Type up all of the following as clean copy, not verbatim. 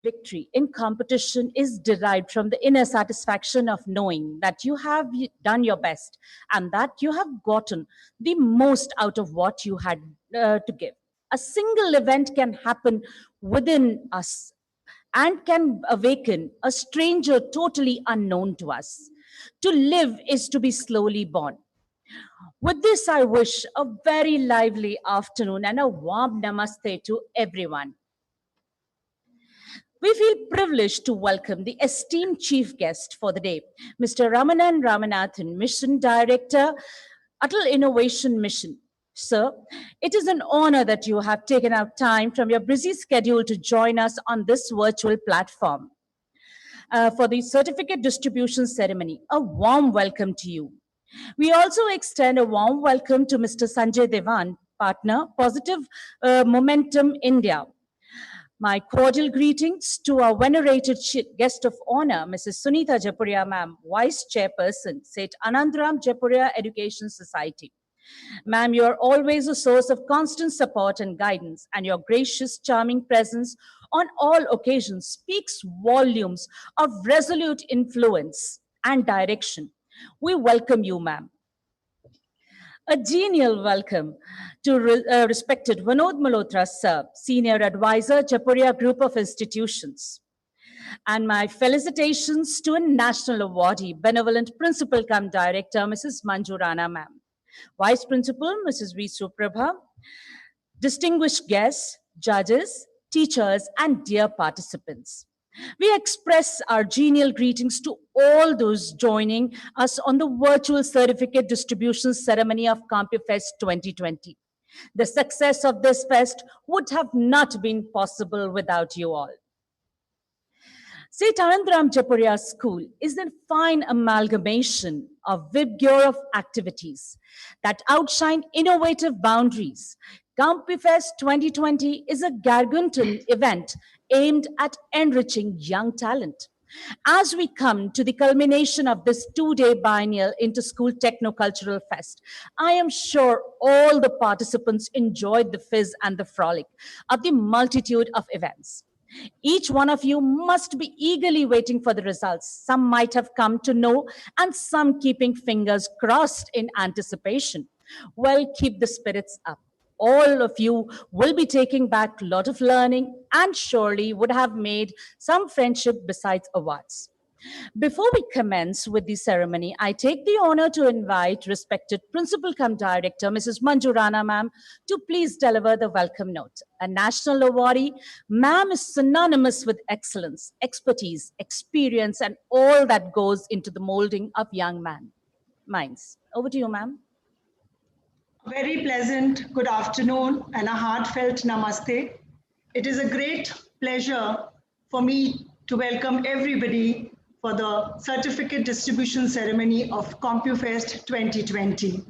victory in competition is derived from the inner satisfaction of knowing that you have done your best and that you have gotten the most out of what you had to give. A single event can happen within us and can awaken a stranger totally unknown to us. To live is to be slowly born. With this, I wish a very lively afternoon and a warm namaste to everyone. We feel privileged to welcome the esteemed chief guest for the day, Mr. Ramanan Ramanathan, Mission Director, Atal Innovation Mission. Sir, it is an honor that you have taken out time from your busy schedule to join us on this virtual platform for the certificate distribution ceremony. A warm welcome to you. We also extend a warm welcome to Mr. Sanjay Devan, partner, Positive Momentum India. My cordial greetings to our venerated guest of honor, Mrs. Sunita Jaipuria, ma'am, Vice Chairperson, Seth Anandram Jaipuria Education Society. Ma'am, you are always a source of constant support and guidance, and your gracious, charming presence on all occasions speaks volumes of resolute influence and direction. We welcome you, ma'am. A genial welcome to respected Vinod Malhotra, sir, Senior Advisor, Jaipuria Group of Institutions. And my felicitations to a national awardee, Benevolent Principal cum Director, Mrs. Manju Rana, ma'am. Vice Principal, Mrs. V. Suprabha. Distinguished guests, judges, teachers, and dear participants. We express our genial greetings to all those joining us on the virtual certificate distribution ceremony of Compufest 2020. The success of this fest would have not been possible without you all. Seth Anandram Jaipuria School is a fine amalgamation of vigor of activities that outshine innovative boundaries. Compufest 2020 is a gargantuan event aimed at enriching young talent. As we come to the culmination of this two-day biennial inter-school techno-cultural fest, I am sure all the participants enjoyed the fizz and the frolic of the multitude of events. Each one of you must be eagerly waiting for the results. Some might have come to know, and some keeping fingers crossed in anticipation. Well, keep the spirits up. All of you will be taking back a lot of learning and surely would have made some friendship besides awards. Before we commence with the ceremony, I take the honor to invite respected Principal cum Director, Mrs. Manju Rana, ma'am, to please deliver the welcome note. A national awardee, ma'am is synonymous with excellence, expertise, experience, and all that goes into the molding of young minds. Over to you, ma'am. Very pleasant good afternoon and a heartfelt namaste. It is a great pleasure for me to welcome everybody for the certificate distribution ceremony of Compufest 2020.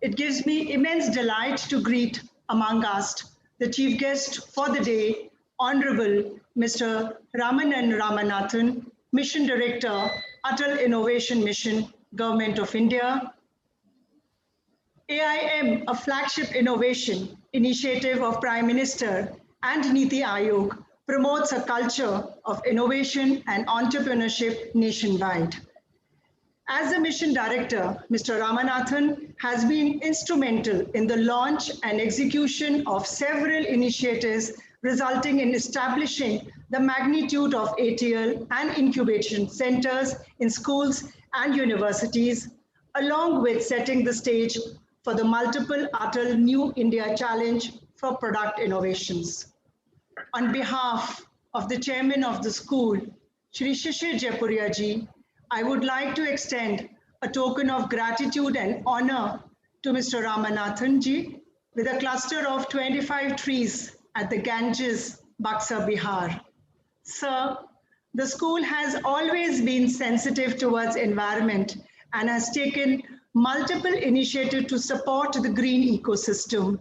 It gives me immense delight to greet among us the chief guest for the day, Honorable Mr. Ramanan Ramanathan, Mission Director, Atal Innovation Mission, Government of India. AIM, a flagship innovation initiative of Prime Minister and Niti Aayog, promotes a culture of innovation and entrepreneurship nationwide. As the mission director, Mr. Ramanathan has been instrumental in the launch and execution of several initiatives resulting in establishing the magnitude of ATL and incubation centers in schools and universities, along with setting the stage for the multiple Atal New India Challenge for product innovations. On behalf of the chairman of the school, Shri Sunita Jaipuria ji, I would like to extend a token of gratitude and honor to Mr. Ramanathan ji with a cluster of 25 trees at the Ganges, Buxar, Bihar. Sir, the school has always been sensitive towards environment and has taken multiple initiatives to support the green ecosystem,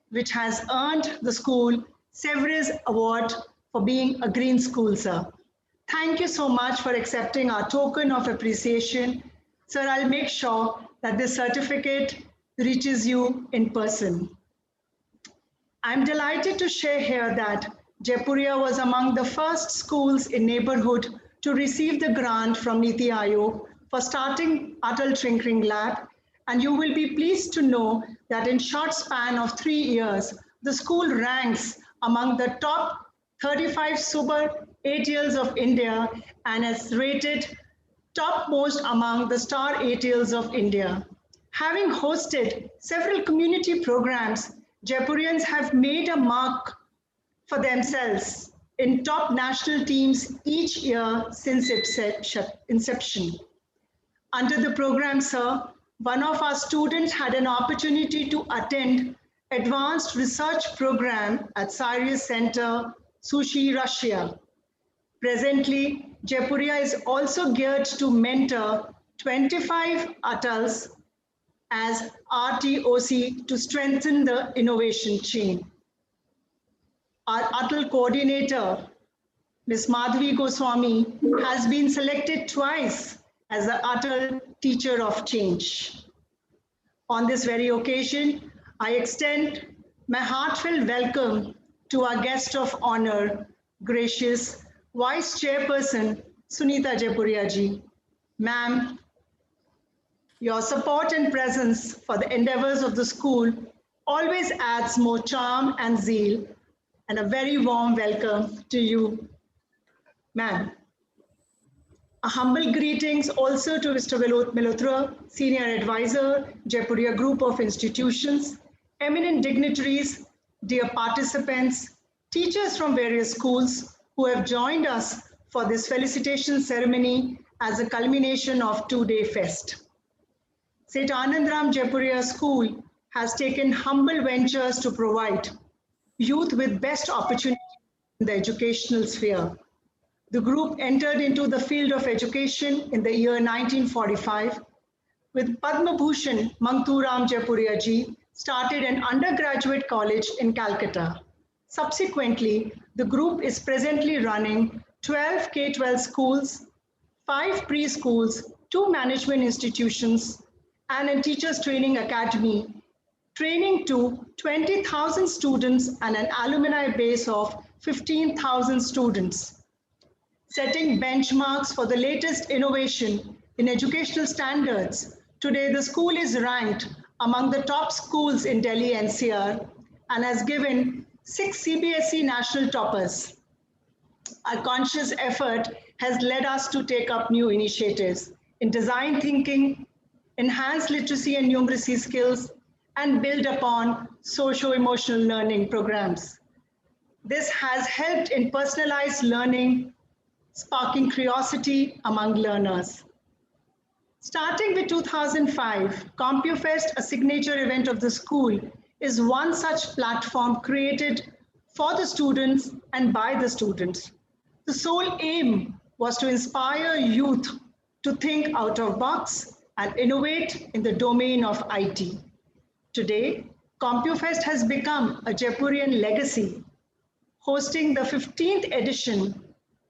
which has earned the school several awards for being a green school, sir. Thank you so much for accepting our token of appreciation. Sir, I'll make sure that this certificate reaches you in person. I'm delighted to share here that Jaipuria was among the first schools in neighborhood to receive the grant from Niti Aayog for starting Atal Tinkering Lab, and you will be pleased to know that in short span of 3 years, the school ranks among the top 35 super 8-years of India and is rated topmost among the star 8-years of India. Having hosted several community programs, Jaipurians have made a mark for themselves in top national teams each year since inception. Under the program, sir, one of our students had an opportunity to attend advanced research program at Sirius Center, Sushi, Russia. Presently, Jaipuria is also geared to mentor 25 Atals as RTOC to strengthen the innovation chain. Our Atal coordinator, Ms. Madhavi Goswami, has been selected twice as the Atal Teacher of Change. On this very occasion, I extend my heartfelt welcome to our guest of honor, gracious Vice Chairperson Sunita Jaipuria ji. Ma'am, your support and presence for the endeavors of the school always adds more charm and zeal, and a very warm welcome to you, ma'am. A humble greetings also to Mr. Malhotra, Senior Advisor, Jaipuria Group of Institutions, eminent dignitaries, dear participants, teachers from various schools who have joined us for this felicitation ceremony as a culmination of two-day fest. Seth Anandram Jaipuria School has taken humble ventures to provide youth with best opportunities in the educational sphere. The group entered into the field of education in the year 1945 with Padma Bhushan Manju Jaipuria ji started an undergraduate college in Calcutta. Subsequently, the group is presently running 12 K-12 schools, 5 preschools, 2 management institutions, and a teachers training academy, training to 20,000 students and an alumni base of 15,000 students. Setting benchmarks for the latest innovation in educational standards, today the school is ranked among the top schools in Delhi NCR and has given 6 CBSE national toppers. Our conscious effort has led us to take up new initiatives in design thinking, enhance literacy and numeracy skills, and build upon socio-emotional learning programs. This has helped in personalized learning, sparking curiosity among learners. Starting with 2005, Compufest, a signature event of the school, is one such platform created for the students and by the students. The sole aim was to inspire youth to think out of box and innovate in the domain of IT. Today, Compufest has become a Jaipurian legacy, hosting the 15th edition.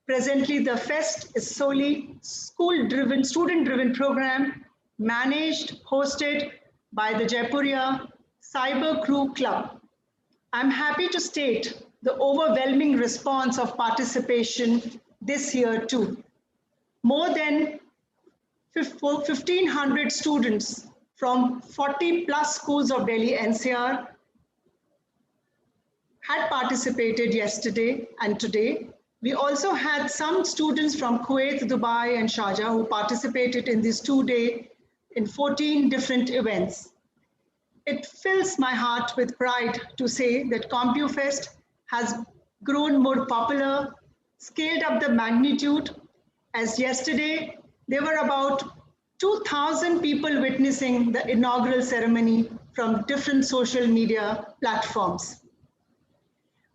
Presently, the fest is solely school-driven, student-driven program, managed, hosted by the Jaipuria Cyber Crew Club. I'm happy to state the overwhelming response of participation this year too. More than 1,500 students from 40 plus schools of Delhi NCR had participated yesterday and today. We also had some students from Kuwait, Dubai, and Sharjah who participated in this 2-day in 14 different events. It fills my heart with pride to say that Compufest has grown more popular, scaled up the magnitude. As yesterday, there were about 2,000 people witnessing the inaugural ceremony from different social media platforms.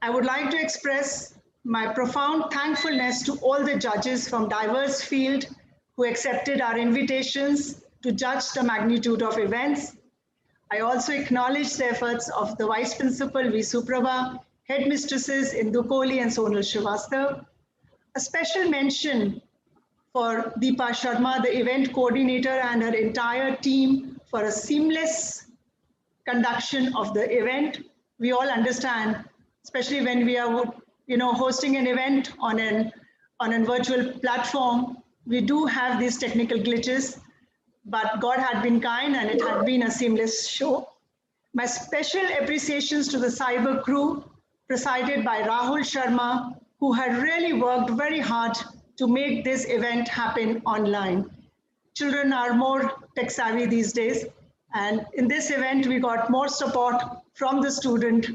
I would like to express my profound thankfulness to all the judges from diverse fields who accepted our invitations to judge the magnitude of events. I also acknowledge the efforts of the Vice Principal V. Suprabha, headmistresses in Dukoli and Sonal Srivastav. A special mention for Deepa Sharma, the event coordinator, and her entire team for a seamless conduction of the event. We all understand, especially when we are hosting an event on a virtual platform. We do have these technical glitches, but God had been kind and it had been a seamless show. My special appreciations to the cyber crew, presided by Rahul Sharma, who had really worked very hard to make this event happen online. Children are more tech savvy these days, and in this event, we got more support from the student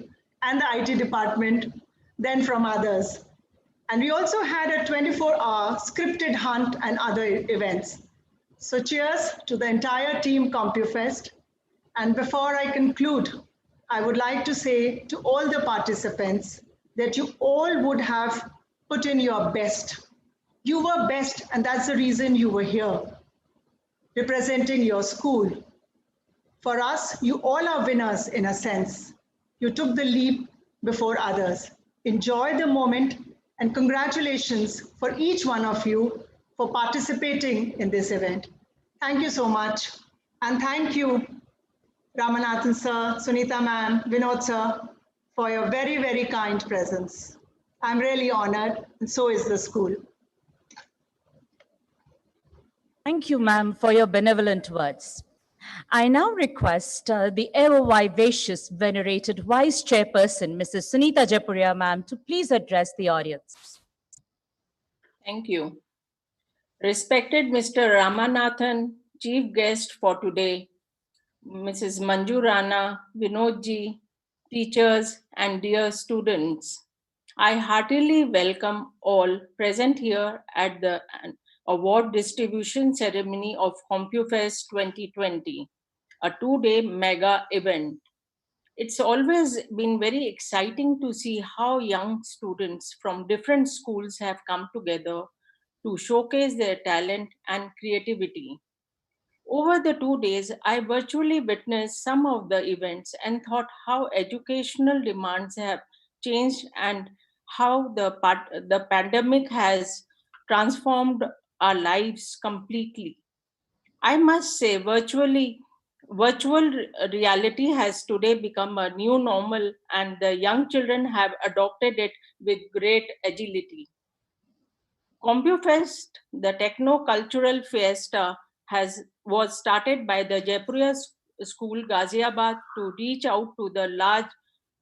and the IT department than from others. And we also had a 24-hour scripted hunt and other events. So cheers to the entire team Compufest. And before I conclude, I would like to say to all the participants that you all would have put in your best. You were best, and that's the reason you were here, representing your school. For us, you all are winners in a sense. You took the leap before others. Enjoy the moment, and congratulations for each one of you for participating in this event. Thank you so much. And thank you, Ramanathan sir, Sunita ma'am, Vinod sir, for your very, very kind presence. I'm really honored, and so is the school. Thank you, ma'am, for your benevolent words. I now request the ever vivacious, venerated Vice Chairperson, Mrs. Sunita Jaipuria, ma'am, to please address the audience. Thank you. Respected Mr. Ramanathan, Chief Guest for today, Mrs. Manju Rana, Vinodji, teachers, and dear students, I heartily welcome all present here at the award distribution ceremony of Compufest 2020, a two-day mega event. It's always been very exciting to see how young students from different schools have come together to showcase their talent and creativity. Over the 2 days, I virtually witnessed some of the events and thought how educational demands have changed and how the pandemic has transformed our lives completely. I must say, virtual reality has today become a new normal, and the young children have adopted it with great agility. Compufest, the techno-cultural fiesta, was started by the Jaipuria School, Ghaziabad, to reach out to the large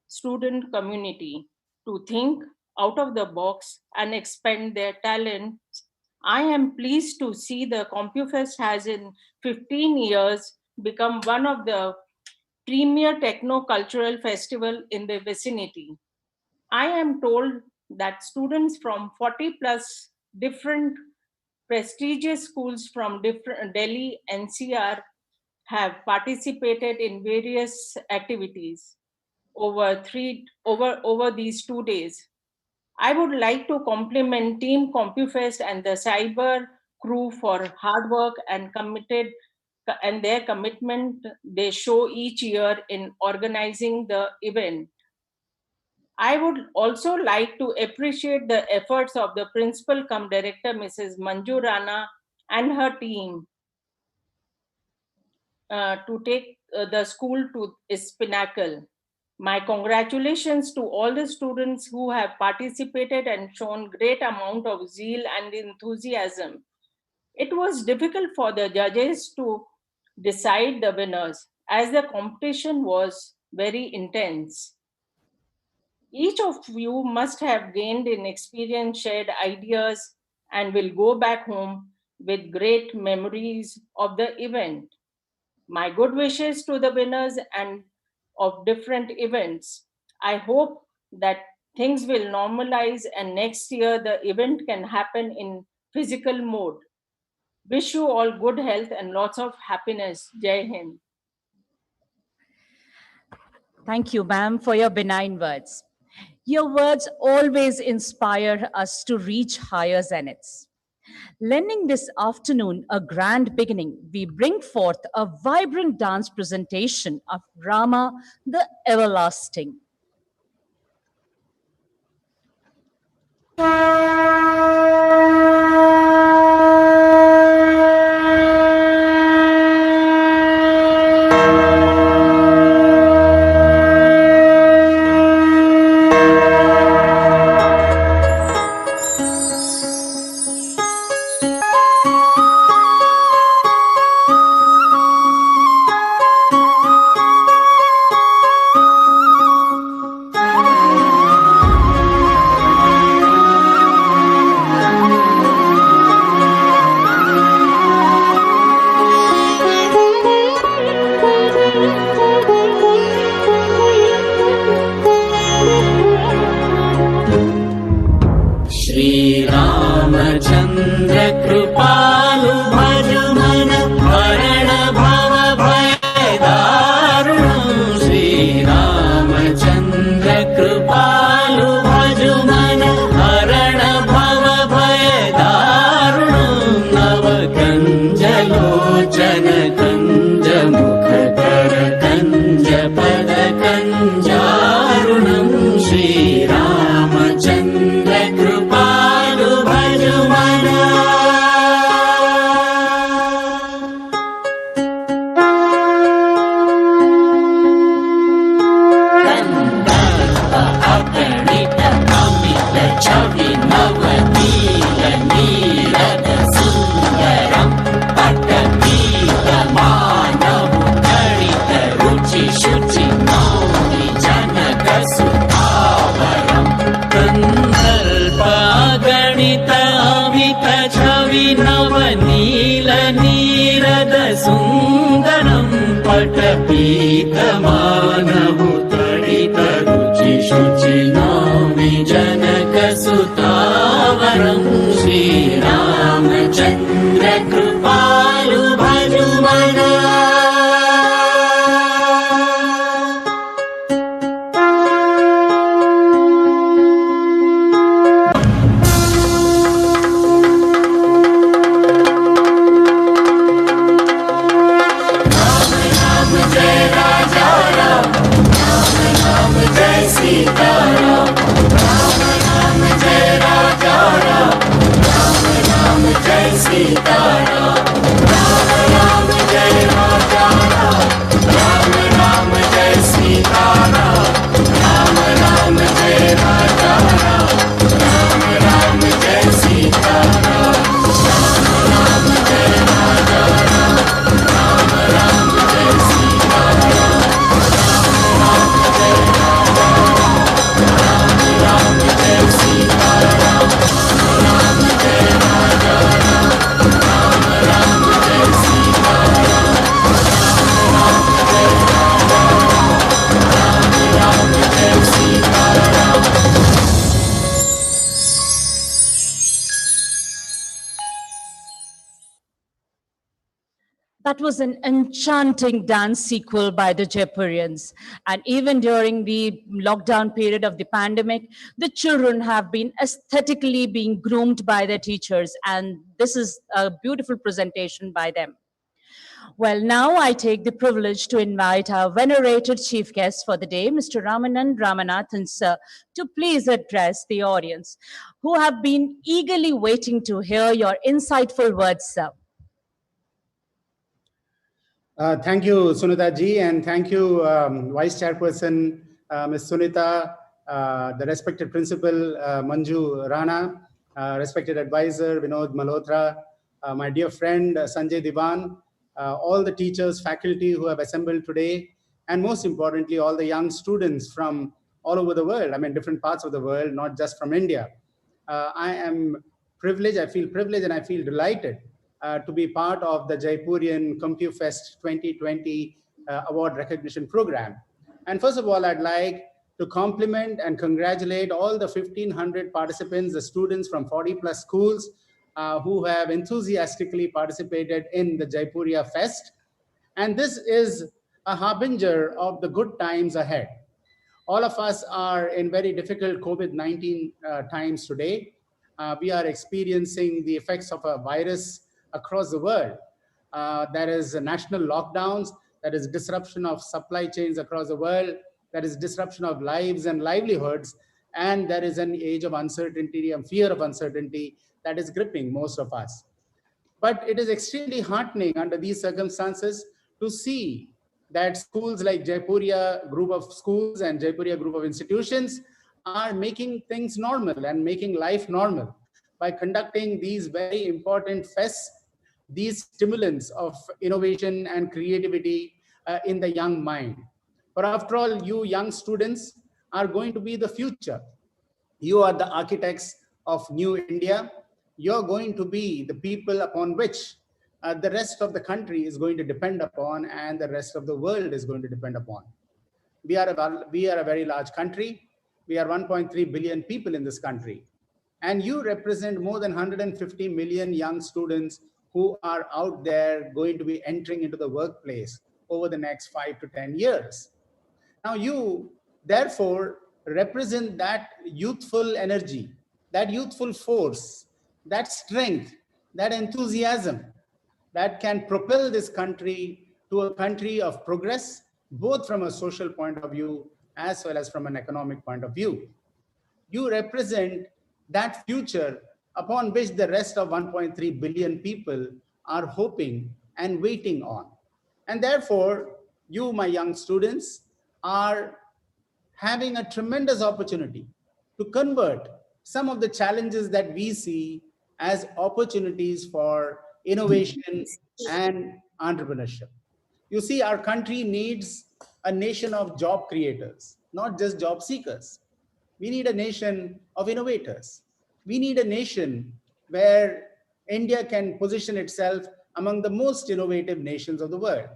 student community to think out of the box and expand their talents. I am pleased to see the Compufest has in 15 years become one of the premier techno-cultural festival in the vicinity. I am told that students from 40 plus different prestigious schools from different Delhi NCR have participated in various activities over these 2 days. I would like to compliment Team Compufest and the cyber crew for hard work and their commitment they show each year in organizing the event. I would also like to appreciate the efforts of the principal cum director, Mrs. Manju Rana, and her team to take the school to its pinnacle. My congratulations to all the students who have participated and shown great amount of zeal and enthusiasm. It was difficult for the judges to decide the winners as the competition was very intense. Each of you must have gained in experience, shared ideas, and will go back home with great memories of the event. My good wishes to the winners and of different events. I hope that things will normalize and next year the event can happen in physical mode. Wish you all good health and lots of happiness. Jai Hind. Thank you, ma'am, for your benign words. Your words always inspire us to reach higher zeniths. Lending this afternoon a grand beginning, we bring forth a vibrant dance presentation of Rama the Everlasting. लोचनकञ्ज मुखकरकञ्ज पदकञ्जारुणं Shri Ramchandra कृपालु भजुमना अगणित अमित छवि नवनील नीरद सुन्दरं पटपीत मानव गणित रुचि शुचि नौमि जनक सुतावरं कन्दर्प गणित अमित छवि नवनील नीरद सुन्दरं पटपीत मानव शुचि नौमि जनक सुतावरं श्रीरामचन्द्र कृपालु भजुमना That was an enchanting dance sequel by the Jaipurians. And even during the lockdown period of the pandemic, the children have been aesthetically being groomed by their teachers. And this is a beautiful presentation by them. Well, now I take the privilege to invite our venerated chief guest for the day, Mr. Ramanan Ramanathan, sir, to please address the audience who have been eagerly waiting to hear your insightful words, sir. Thank you, Sunita ji, and thank you, Vice Chairperson, Ms. Sunita, the respected Principal, Manju Rana, respected Advisor, Vinod Malhotra, my dear friend, Sanjay Divan, all the teachers, faculty who have assembled today, and most importantly, all the young students from all over the world, I mean, different parts of the world, not just from India. I am privileged, I feel privileged, and I feel delighted to be part of the Jaipurian Compufest 2020 award recognition program. And first of all, I'd like to compliment and congratulate all the 1,500 participants, the students from 40 plus schools who have enthusiastically participated in the Jaipuria Fest. And this is a harbinger of the good times ahead. All of us are in very difficult COVID-19 times today. We are experiencing the effects of a virus across the world. There is national lockdowns, there is disruption of supply chains across the world, there is disruption of lives and livelihoods, and there is an age of uncertainty and fear of uncertainty that is gripping most of us. But it is extremely heartening under these circumstances to see that schools like Jaipuria Group of Schools and Jaipuria Group of Institutions are making things normal and making life normal by conducting these very important fests, these stimulants of innovation and creativity in the young mind. For after all, you young students are going to be the future. You are the architects of New India. You're going to be the people upon which the rest of the country is going to depend upon and the rest of the world is going to depend upon. We are a very large country. We are 1.3 billion people in this country. And you represent more than 150 million young students who are out there going to be entering into the workplace over the next 5 to 10 years. Now you, therefore, represent that youthful energy, that youthful force, that strength, that enthusiasm that can propel this country to a country of progress, both from a social point of view as well as from an economic point of view. You represent that future upon which the rest of 1.3 billion people are hoping and waiting on. And therefore, you, my young students, are having a tremendous opportunity to convert some of the challenges that we see as opportunities for innovation and entrepreneurship. You see, our country needs a nation of job creators, not just job seekers. We need a nation of innovators. We need a nation where India can position itself among the most innovative nations of the world.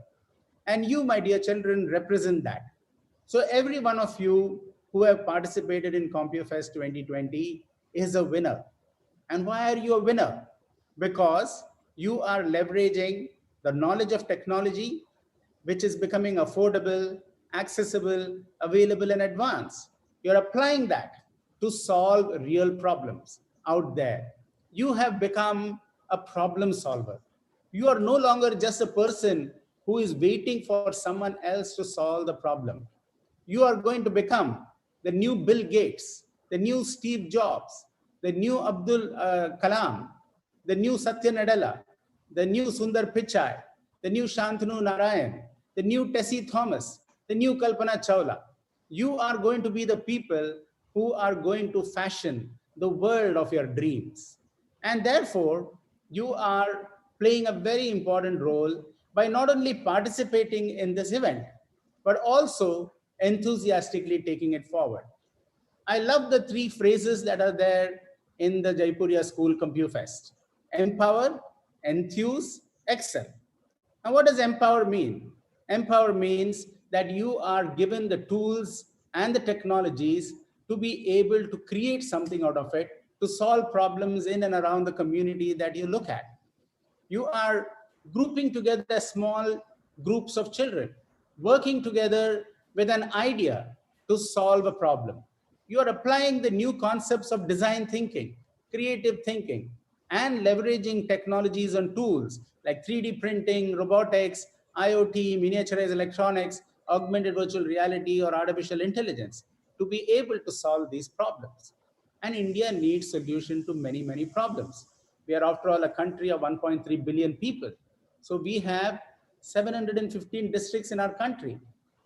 And you, my dear children, represent that. So every one of you who have participated in Compufest 2020 is a winner. And why are you a winner? Because you are leveraging the knowledge of technology, which is becoming affordable, accessible, available, and advanced. You're applying that to solve real problems out there. You have become a problem solver. You are no longer just a person who is waiting for someone else to solve the problem. You are going to become the new Bill Gates, the new Steve Jobs, the new Abdul Kalam, the new Satya Nadella, the new Sundar Pichai, the new Shantanu Narayan, the new Tessie Thomas, the new Kalpana Chawla. You are going to be the people who are going to fashion the world of your dreams. And therefore, you are playing a very important role by not only participating in this event, but also enthusiastically taking it forward. I love the three phrases that are there in the Jaipuria School Compufest: empower, enthuse, excel. Now, what does empower mean? Empower means that you are given the tools and the technologies to be able to create something out of it, to solve problems in and around the community that you look at. You are grouping together small groups of children, working together with an idea to solve a problem. You are applying the new concepts of design thinking, creative thinking, and leveraging technologies and tools like 3D printing, robotics, IoT, miniaturized electronics, augmented virtual reality, or artificial intelligence to be able to solve these problems. And India needs solution to many, many problems. We are, after all, a country of 1.3 billion people. So we have 715 districts in our country.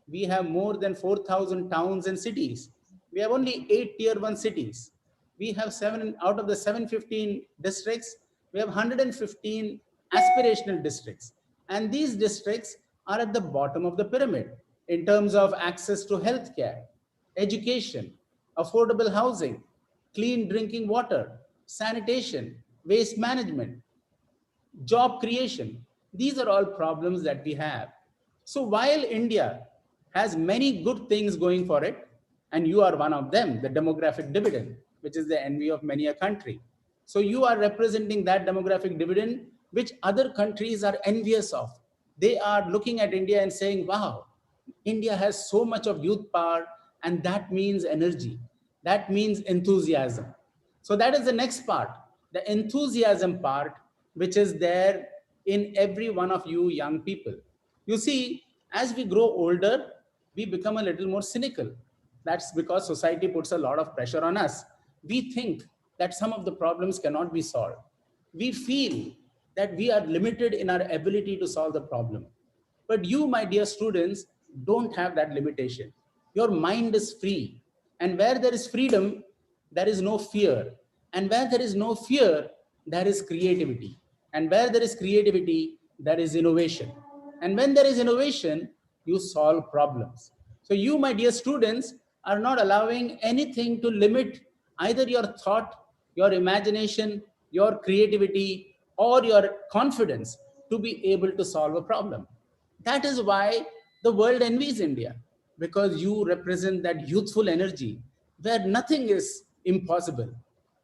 We have more than 4,000 towns and cities. We have only 8 tier 1 cities. We have 7 out of the 715 districts, we have 115 aspirational districts. And these districts are at the bottom of the pyramid in terms of access to healthcare, education, affordable housing, clean drinking water, sanitation, waste management, job creation. These are all problems that we have. So while India has many good things going for it, and you are one of them, the demographic dividend, which is the envy of many a country. So you are representing that demographic dividend, which other countries are envious of. They are looking at India and saying, wow, India has so much of youth power, and that means energy. That means enthusiasm. So that is the next part, the enthusiasm part, which is there in every one of you young people. You see, as we grow older, we become a little more cynical. That's because society puts a lot of pressure on us. We think that some of the problems cannot be solved. We feel that we are limited in our ability to solve the problem. But you, my dear students, don't have that limitation. Your mind is free. And where there is freedom, there is no fear. And where there is no fear, there is creativity. And where there is creativity, there is innovation. And when there is innovation, you solve problems. So you, my dear students, are not allowing anything to limit either your thought, your imagination, your creativity, or your confidence to be able to solve a problem. That is why the world envies India, because you represent that youthful energy where nothing is impossible,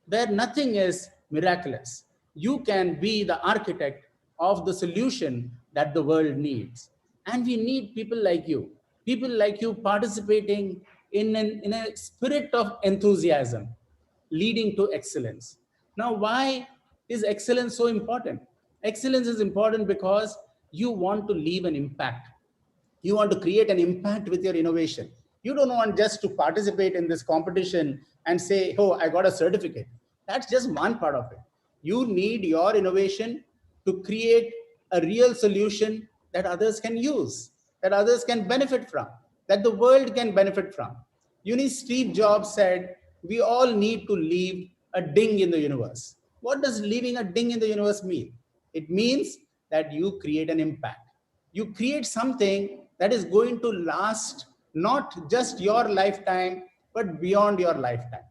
where nothing is miraculous. You can be the architect of the solution that the world needs. And we need people like you participating in a spirit of enthusiasm, leading to excellence. Now, why is excellence so important? Excellence is important because you want to leave an impact. You want to create an impact with your innovation. You don't want just to participate in this competition and say, oh, I got a certificate. That's just one part of it. You need your innovation to create a real solution that others can use, that others can benefit from, that the world can benefit from. You need, Steve Jobs said, we all need to leave a ding in the universe. What does leaving a ding in the universe mean? It means that you create an impact. You create something that is going to last not just your lifetime, but beyond your lifetime.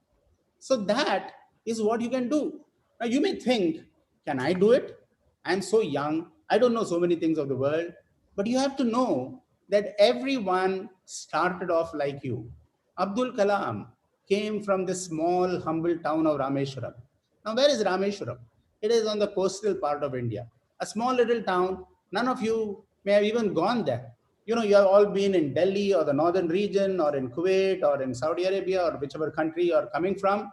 So that is what you can do. Now you may think, can I do it? I'm so young. I don't know so many things of the world. But you have to know that everyone started off like you. Abdul Kalam came from the small, humble town of Rameshwaram. Now, where is Rameshwaram? It is on the coastal part of India. A small little town. None of you may have even gone there. You know, you have all been in Delhi or the northern region or in Kuwait or in Saudi Arabia or whichever country you are coming from.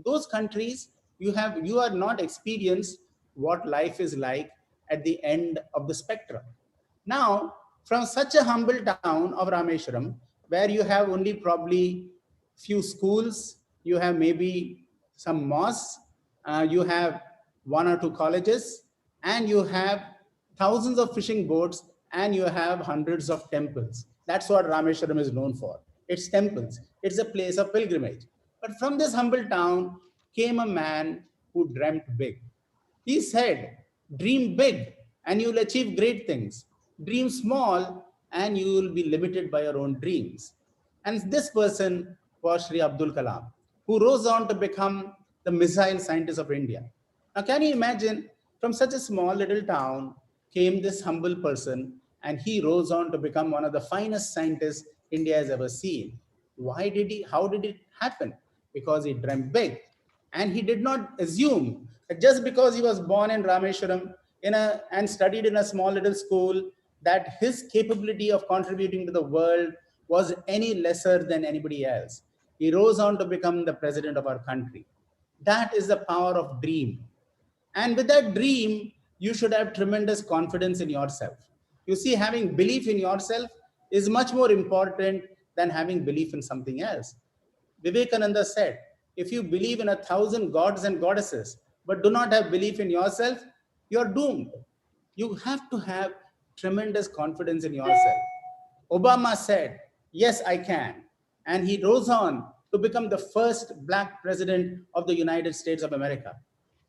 Those countries, you are not experienced what life is like at the end of the spectrum. Now, from such a humble town of Rameshwaram, where you have only probably few schools, you have maybe some mosques, you have one or two colleges, and you have thousands of fishing boats, and you have hundreds of temples. That's what Rameshwaram is known for. It's temples. It's a place of pilgrimage. But from this humble town came a man who dreamt big. He said, dream big and you'll achieve great things. Dream small and you will be limited by your own dreams. And this person was Sri Abdul Kalam, who rose on to become the missile scientist of India. Now, can you imagine, from such a small little town came this humble person, and he rose on to become one of the finest scientists India has ever seen. How did it happen? Because he dreamt big. And he did not assume that just because he was born in Rameshwaram and studied in a small little school, that his capability of contributing to the world was any lesser than anybody else. He rose on to become the president of our country. That is the power of dream. And with that dream, you should have tremendous confidence in yourself. You see, having belief in yourself is much more important than having belief in something else. Vivekananda said, if you believe in 1,000 gods and goddesses, but do not have belief in yourself, you're doomed. You have to have tremendous confidence in yourself. Obama said, yes, I can. And he rose on to become the first Black president of the United States of America.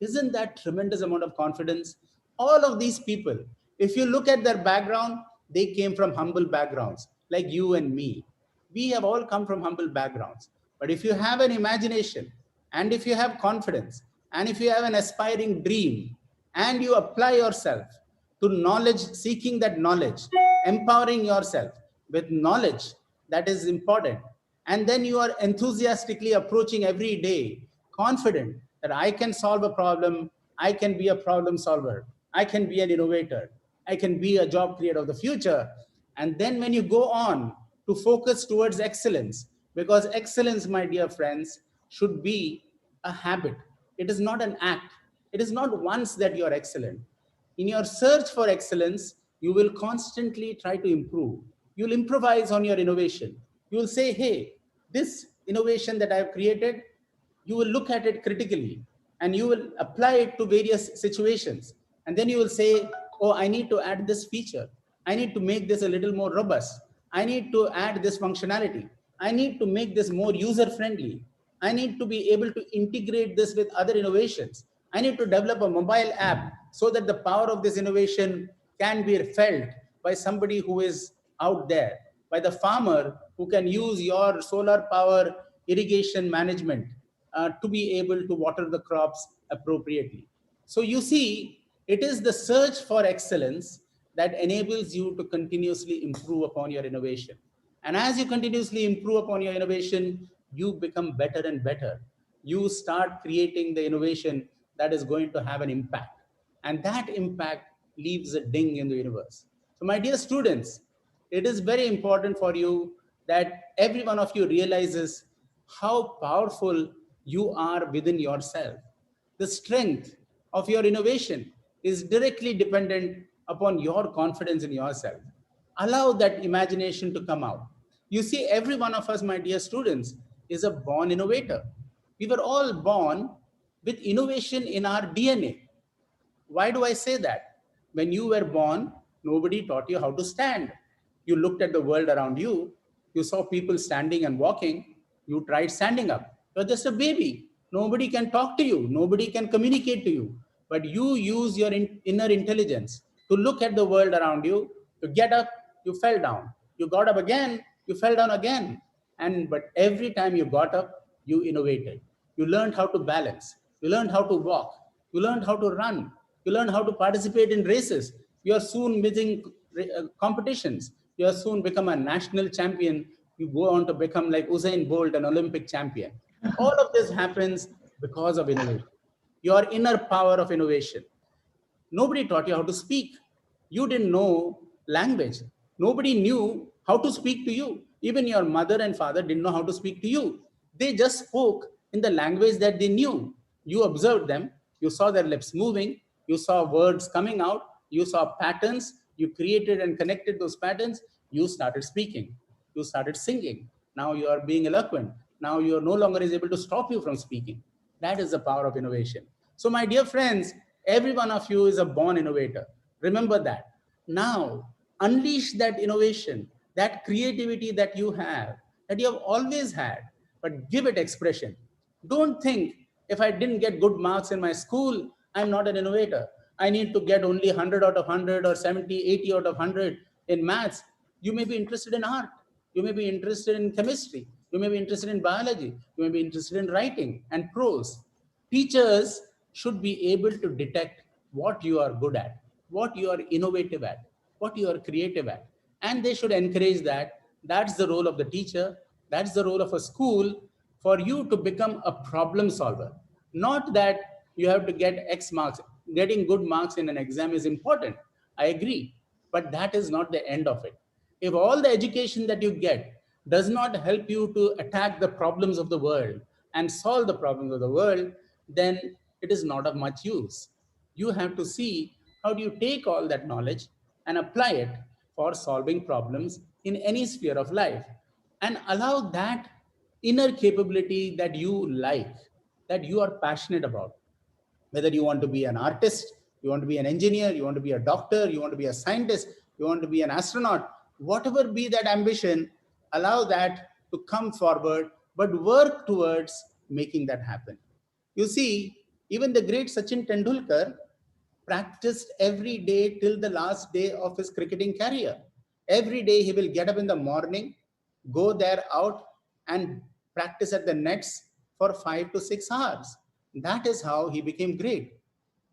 Isn't that tremendous amount of confidence? All of these people, if you look at their background, they came from humble backgrounds, like you and me. We have all come from humble backgrounds. But if you have an imagination, and if you have confidence, and if you have an aspiring dream, and you apply yourself to knowledge, seeking that knowledge, empowering yourself with knowledge that is important, and then you are enthusiastically approaching every day, confident that I can solve a problem, I can be a problem solver, I can be an innovator, I can be a job creator of the future. And then when you go on to focus towards excellence, because excellence, my dear friends, should be a habit. It is not an act. It is not once that you are excellent. In your search for excellence, you will constantly try to improve. You'll improvise on your innovation. You will say, hey, this innovation that I have created, you will look at it critically and you will apply it to various situations. And then you will say, oh, I need to add this feature. I need to make this a little more robust. I need to add this functionality. I need to make this more user-friendly. I need to be able to integrate this with other innovations. I need to develop a mobile app so that the power of this innovation can be felt by somebody who is out there, by the farmer who can use your solar power irrigation management to be able to water the crops appropriately. So you see, it is the search for excellence that enables you to continuously improve upon your innovation. And as you continuously improve upon your innovation, you become better and better. You start creating the innovation that is going to have an impact. And that impact leaves a ding in the universe. So my dear students, it is very important for you that every one of you realizes how powerful you are within yourself. The strength of your innovation is directly dependent upon your confidence in yourself. Allow that imagination to come out. You see, every one of us, my dear students, is a born innovator. We were all born with innovation in our DNA. Why do I say that? When you were born, nobody taught you how to stand. You looked at the world around you, you saw people standing and walking, you tried standing up. You're just a baby. Nobody can talk to you, nobody can communicate to you. But you use your inner intelligence to look at the world around you, to get up, you fell down. You got up again, you fell down again. But every time you got up, you innovated. You learned how to balance, you learned how to walk, you learned how to run, you learn how to participate in races. You are soon winning competitions. You are soon become a national champion. You go on to become like Usain Bolt, an Olympic champion. All of this happens because of innovation. Your inner power of innovation. Nobody taught you how to speak. You didn't know language. Nobody knew how to speak to you. Even your mother and father didn't know how to speak to you. They just spoke in the language that they knew. You observed them. You saw their lips moving. You saw words coming out. You saw patterns. You created and connected those patterns. You started speaking. You started singing. Now you are being eloquent. Now you are no longer is able to stop you from speaking. That is the power of innovation. So my dear friends, every one of you is a born innovator. Remember that. Now, unleash that innovation, that creativity that you have always had, but give it expression. Don't think if I didn't get good marks in my school, I'm not an innovator. I need to get only 100 out of 100 or 70, 80 out of 100 in maths. You may be interested in art. You may be interested in chemistry. You may be interested in biology. You may be interested in writing and prose. Teachers should be able to detect what you are good at, what you are innovative at, what you are creative at. And they should encourage that. That's the role of the teacher. That's the role of a school, for you to become a problem solver. Not that you have to get X marks. Getting good marks in an exam is important. I agree. But that is not the end of it. If all the education that you get does not help you to attack the problems of the world and solve the problems of the world, then it is not of much use. You have to see how do you take all that knowledge and apply it for solving problems in any sphere of life, and allow that inner capability that you like, that you are passionate about. Whether you want to be an artist, you want to be an engineer, you want to be a doctor, you want to be a scientist, you want to be an astronaut, whatever be that ambition, allow that to come forward, but work towards making that happen. You see, even the great Sachin Tendulkar practiced every day till the last day of his cricketing career. Every day he will get up in the morning, go there out and practice at the nets for 5 to 6 hours. That is how he became great.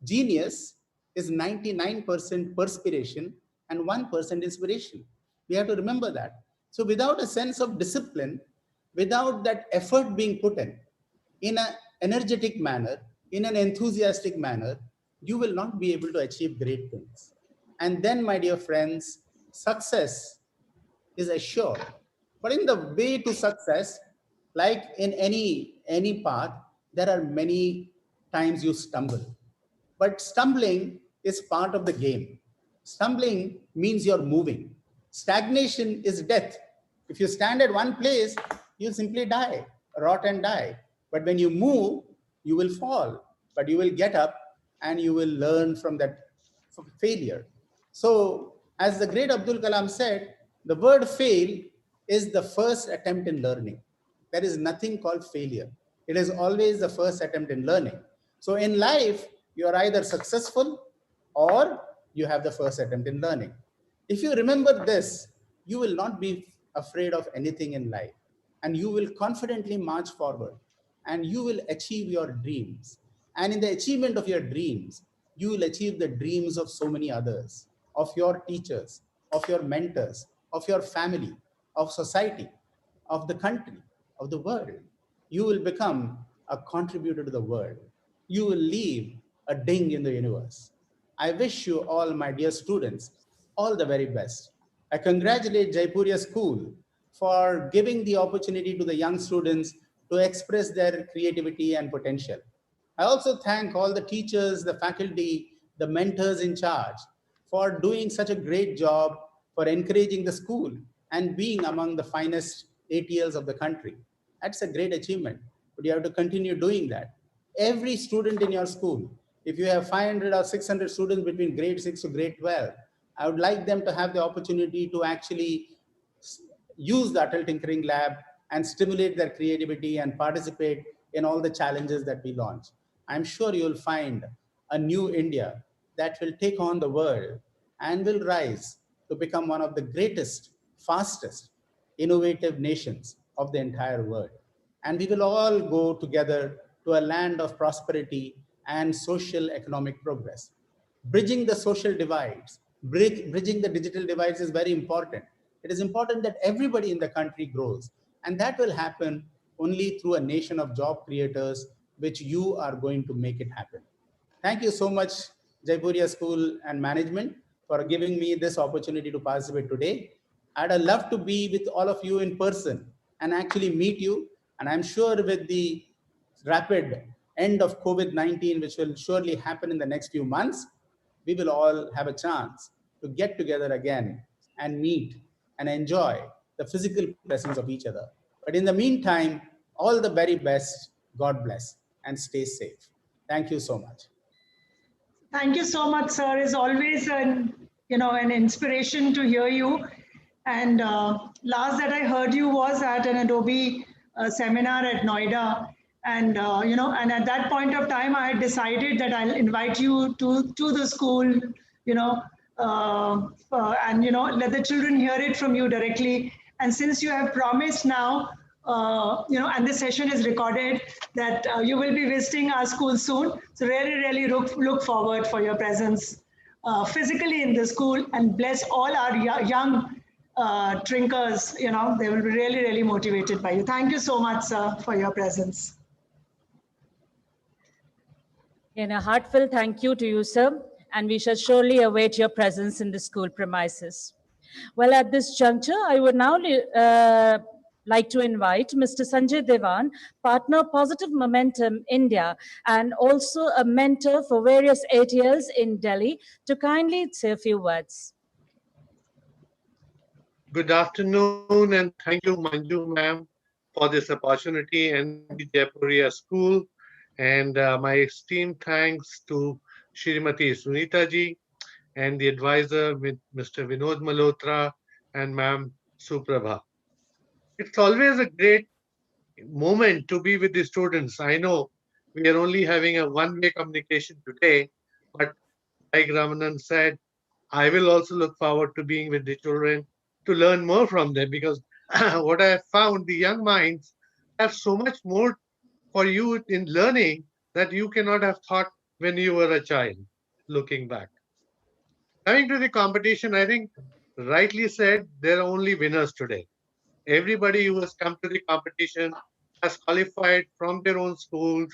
Genius is 99% perspiration and 1% inspiration. We have to remember that. So without a sense of discipline, without that effort being put in an energetic manner, in an enthusiastic manner, you will not be able to achieve great things. And then, my dear friends, success is assured. But in the way to success, like in any path, there are many times you stumble. But stumbling is part of the game. Stumbling means you're moving. Stagnation is death. If you stand at one place, you'll simply die, rot and die. But when you move, you will fall, but you will get up and you will learn from that failure. So, as the great Abdul Kalam said, the word fail is the first attempt in learning. There is nothing called failure. It is always the first attempt in learning. So in life, you are either successful or you have the first attempt in learning. If you remember this, you will not be afraid of anything in life, and you will confidently march forward, and you will achieve your dreams. And in the achievement of your dreams, you will achieve the dreams of so many others, of your teachers, of your mentors, of your family, of society, of the country, of the world. You will become a contributor to the world. You will leave a ding in the universe. I wish you all, my dear students, all the very best. I congratulate Jaipuria School for giving the opportunity to the young students to express their creativity and potential. I also thank all the teachers, the faculty, the mentors in charge for doing such a great job, for encouraging the school and being among the finest ATLs of the country. That's a great achievement, but you have to continue doing that. Every student in your school, if you have 500 or 600 students between grade 6 to grade 12, I would like them to have the opportunity to actually use the Atal Tinkering Lab and stimulate their creativity and participate in all the challenges that we launch. I'm sure you'll find a new India that will take on the world and will rise to become one of the greatest, fastest, innovative nations of the entire world. And we will all go together to a land of prosperity and social economic progress. Bridging the social divides, bridging the digital divides is very important. It is important that everybody in the country grows, and that will happen only through a nation of job creators, which you are going to make it happen. Thank you so much, Jaipuria School and management, for giving me this opportunity to participate today. I'd love to be with all of you in person and actually meet you. And I'm sure with the rapid end of COVID-19, which will surely happen in the next few months, we will all have a chance to get together again and meet and enjoy the physical presence of each other. But in the meantime, all the very best. God bless and stay safe. Thank you so much. Thank you so much, sir. It's always an inspiration to hear you. And last that I heard you was at an Adobe seminar at Noida. And and at that point of time, I had decided that I'll invite you to the school, and let the children hear it from you directly. And since you have promised now, and this session is recorded, that you will be visiting our school soon. So really look forward for your presence physically in the school, and bless all our young drinkers. They will be really motivated by you. Thank you so much, sir, for your presence. And a heartfelt thank you to you, sir, and we shall surely await your presence in the school premises. Well, at this juncture, I would now like to invite Mr. Sanjay Devan, partner Positive Momentum India, and also a mentor for various ATLs in Delhi, to kindly say a few words. Good afternoon, and thank you, Manju ma'am, for this opportunity, and the Jaipuria School. And my esteemed thanks to Shrimati Sunita ji and the advisor with Mr. Vinod Malhotra and ma'am Suprabha. It's always a great moment to be with the students. I know we are only having a one-way communication today, but like Ramanan said, I will also look forward to being with the children to learn more from them, because what I have found, the young minds have so much more for you in learning that you cannot have thought when you were a child, looking back. Coming to the competition, I think rightly said, there are only winners today. Everybody who has come to the competition has qualified from their own schools,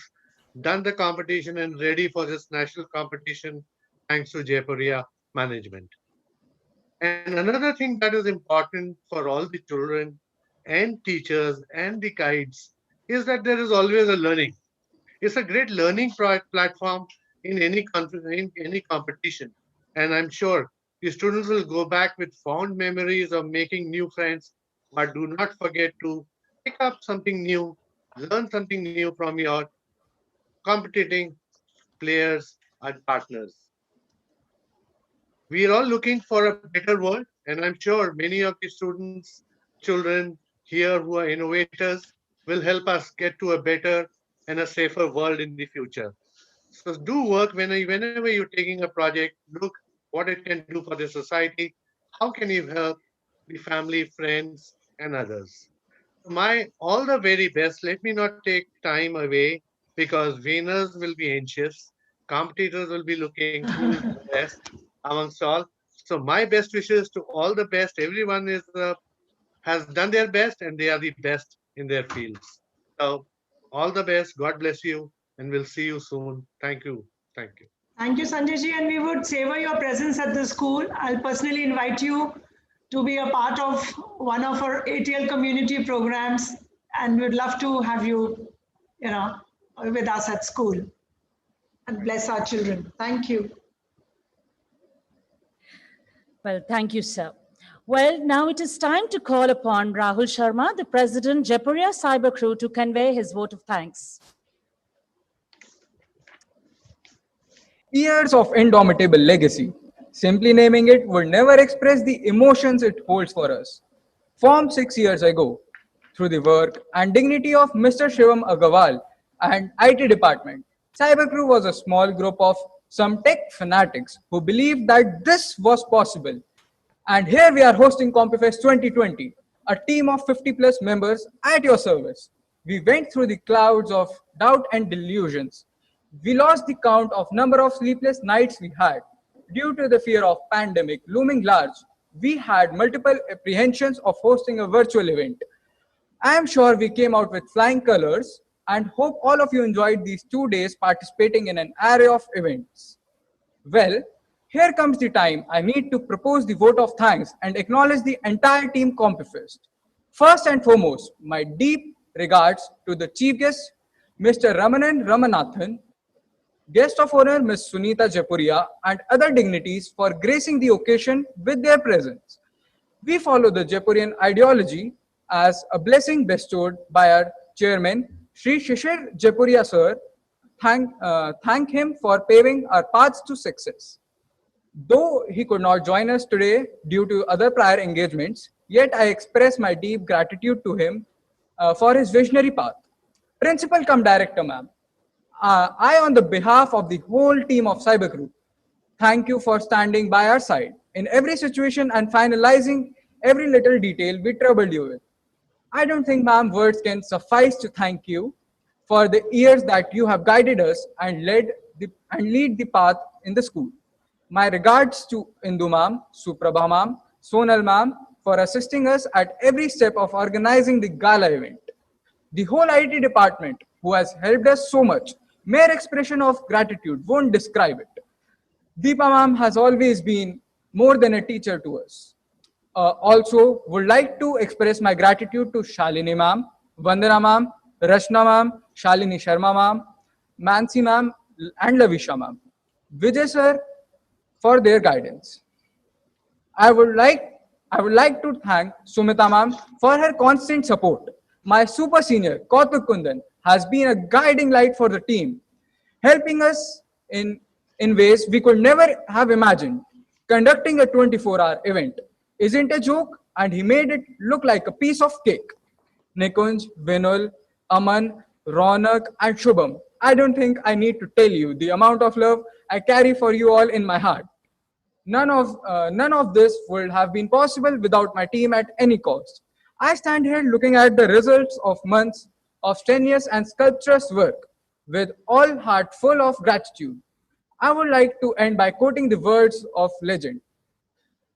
done the competition and ready for this national competition, thanks to Jaipuria management. And another thing that is important for all the children and teachers and the guides is that there is always a learning. It's a great learning platform in any competition. And I'm sure the students will go back with fond memories of making new friends, but do not forget to pick up something new, learn something new from your competing players and partners. We are all looking for a better world, and I'm sure many of the students, children here who are innovators will help us get to a better and a safer world in the future. So do work whenever you're taking a project, look what it can do for the society, how can you help the family, friends, and others. My all the very best. Let me not take time away, because winners will be anxious, competitors will be looking who is the best amongst all. So my best wishes to all the best. Everyone has done their best, and they are the best in their fields. So all the best. God bless you, and we'll see you soon. Thank you. Thank you. Thank you, Sanjay ji, and we would savor your presence at the school. I'll personally invite you to be a part of one of our ATL community programs, and we'd love to have you, with us at school, and bless our children. Thank you. Well, thank you, sir. Well, now it is time to call upon Rahul Sharma, the President, Jaipuria Cyber Crew, to convey his vote of thanks. Years of indomitable legacy. Simply naming it would never express the emotions it holds for us. Formed 6 years ago, through the work and dignity of Mr. Shivam Agarwal and IT department, Cybercrew was a small group of some tech fanatics who believed that this was possible. And here we are hosting Compufest 2020, a team of 50 plus members at your service. We went through the clouds of doubt and delusions. We lost the count of number of sleepless nights we had. Due to the fear of pandemic looming large, we had multiple apprehensions of hosting a virtual event. I am sure we came out with flying colors and hope all of you enjoyed these 2 days participating in an array of events. Well, here comes the time I need to propose the vote of thanks and acknowledge the entire team Compufest. First and foremost, my deep regards to the chief guest, Mr. Ramanan Ramanathan, guest of honor Ms. Sunita Jaipuria, and other dignitaries for gracing the occasion with their presence. We follow the Jaipurian ideology as a blessing bestowed by our chairman, Sri Shishir Jaipuria sir. Thank him for paving our paths to success. Though he could not join us today due to other prior engagements, yet I express my deep gratitude to him for his visionary path. Principal cum director, ma'am. I, on the behalf of the whole team of Cyber Group, thank you for standing by our side in every situation and finalizing every little detail we troubled you with. I don't think, ma'am, words can suffice to thank you for the years that you have guided us and lead the path in the school. My regards to Indu ma'am, Suprabha ma'am, Sonal ma'am for assisting us at every step of organizing the gala event. The whole IT department who has helped us so much. Mere expression of gratitude won't describe it. Deepa ma'am has always been more than a teacher to us. Also, would like to express my gratitude to Shalini ma'am, Vandana ma'am, Rashna ma'am, Shalini Sharma ma'am, Mansi ma'am, and Lavisha ma'am. Vijay sir for their guidance. I would like to thank Sumita ma'am for her constant support. My super senior, Kautuk Kundan, has been a guiding light for the team, helping us in ways we could never have imagined. Conducting a 24-hour event isn't a joke, and he made it look like a piece of cake. Nikunj, Vinul, Aman, Ronak, and Shubham, I don't think I need to tell you the amount of love I carry for you all in my heart. None of this would have been possible without my team at any cost. I stand here looking at the results of months of strenuous and sculpturous work with all heart full of gratitude. I would like to end by quoting the words of legend.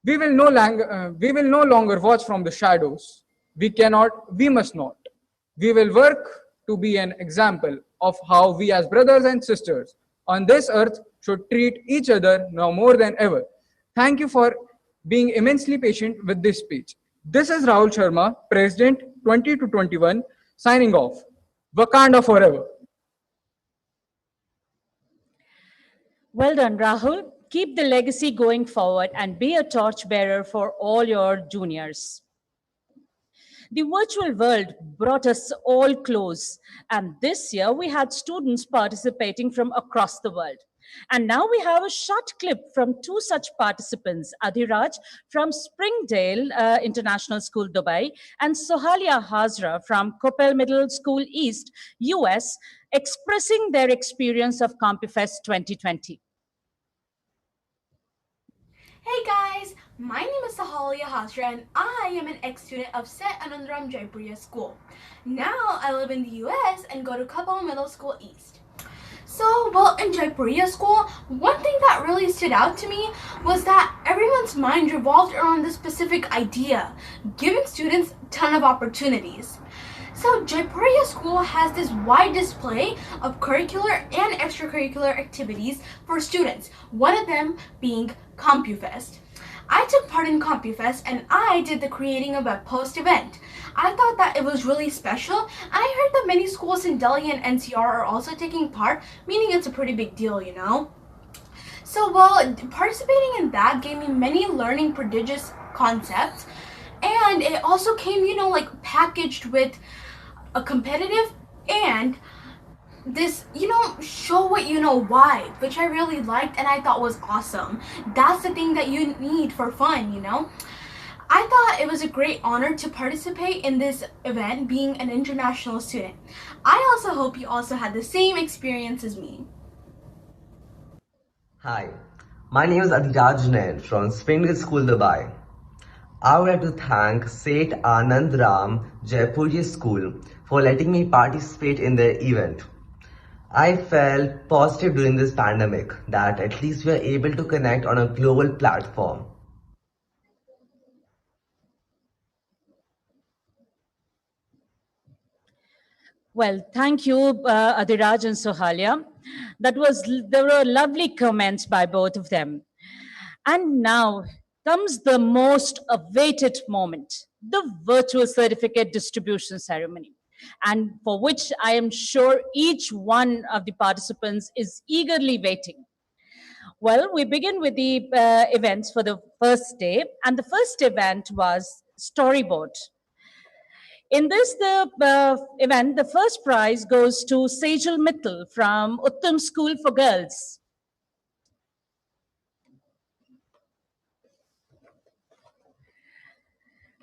We will no longer watch from the shadows. We cannot, we must not. We will work to be an example of how we as brothers and sisters on this earth should treat each other now more than ever. Thank you for being immensely patient with this speech. This is Rahul Sharma, President 20 to 21, signing off. Wakanda forever. Well done, Rahul. Keep the legacy going forward and be a torchbearer for all your juniors. The virtual world brought us all close, and this year we had students participating from across the world. And now we have a short clip from two such participants, Adhiraj from Springdale International School, Dubai, and Sohalia Hazra from Coppell Middle School East, US, expressing their experience of Compufest 2020. Hey guys, my name is Sahalia Hazra and I am an ex-student of Seth Anandram Jaipuria School. Now I live in the US and go to Coppell Middle School East. So, well, in Jaipuria School, one thing that really stood out to me was that everyone's mind revolved around this specific idea, giving students a ton of opportunities. So Jaipuria School has this wide display of curricular and extracurricular activities for students, one of them being Compufest. I took part in Compufest and I did the creating a web post event. I thought that it was really special, and I heard that many schools in Delhi and NCR are also taking part, meaning it's a pretty big deal, you know. So, well, participating in that gave me many learning prodigious concepts, and it also came, like packaged with a competitive and this, show what you know why, which I really liked and I thought was awesome. That's the thing that you need for fun. I thought it was a great honor to participate in this event being an international student. I also hope you also had the same experience as me. Hi, my name is Atal Jain from Spring School, Dubai. I would like to thank Seth Anandram Jaipuria School for letting me participate in the event. I felt positive during this pandemic that at least we are able to connect on a global platform. Well, thank you, Adiraj and Sohalia. There were lovely comments by both of them. And now comes the most awaited moment, the virtual certificate distribution ceremony, and for which I am sure each one of the participants is eagerly waiting. Well, we begin with the events for the first day, and the first event was storyboard. In this event, the first prize goes to Sejal Mittal from Uttam School for Girls.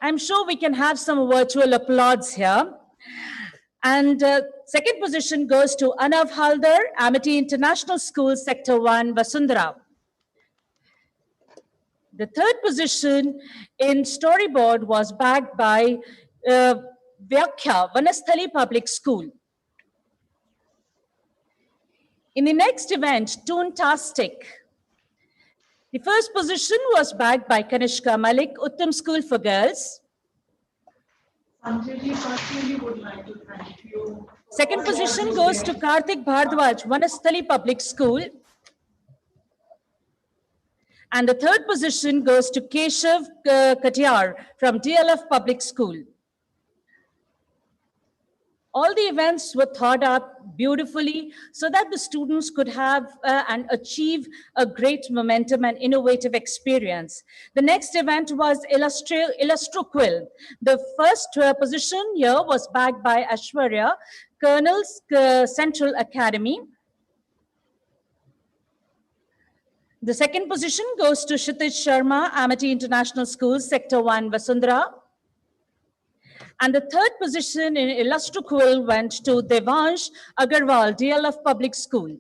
I'm sure we can have some virtual applause here. And second position goes to Anav Haldar, Amity International School, Sector 1, Vasundhara. The third position in storyboard was bagged by Vyakhya, Vanasthali Public School. In the next event, Toontastic, the first position was bagged by Kanishka Malik, Uttam School for Girls. Sanjay personally would like to thank you. Second position goes to Karthik Bhardwaj, Vanasthali Public School. And the third position goes to Keshav Katiyar from DLF Public School. All the events were thought up beautifully so that the students could have and achieve a great momentum and innovative experience. The next event was Illustroquill. The first position here was bagged by Ashwarya, Colonel's Central Academy. The second position goes to Kshitij Sharma, Amity International School, Sector 1, Vasundhara. And the third position in Illustroquill went to Devansh Agarwal, DLF Public School.